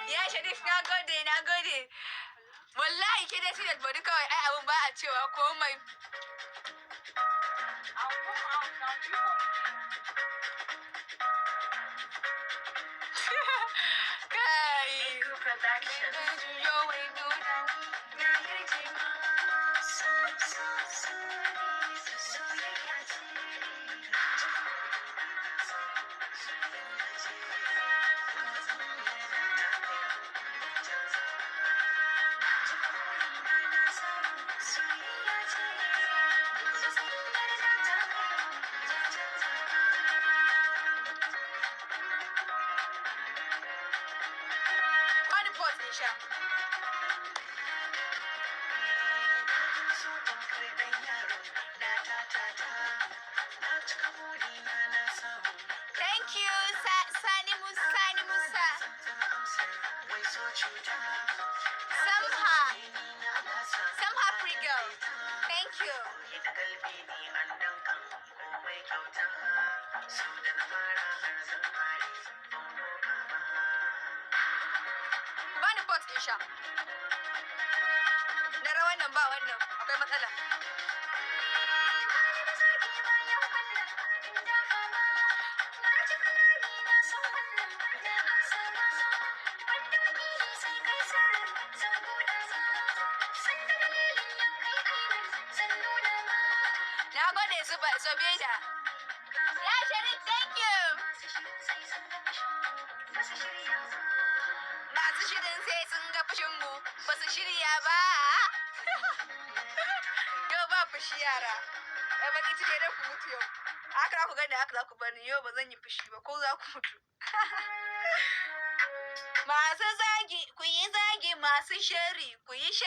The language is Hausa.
Ya Sharif, na gode. Wallahi ke dai sai bari kawai ai abun ba a cewa komai. Wani pot din sha. Thank you, Sani Musa. Samha free girl. Thank you. Bani pot din sha. Na rawan nan ba wannan, akwai matsala. Na gode Zubeda. Ya Sharif, thank you. Masu shirin sai sun ga fushinmu, ba su shirya ba. Yau ba fushi yara. Ya baki cike da ku mutu yau. Haka za ku gani, haka za ku bani yau ba zan yi fushi ba, ko za ku mutu. Masu zagi, ku yi zagi, masu shari, ku yi shari.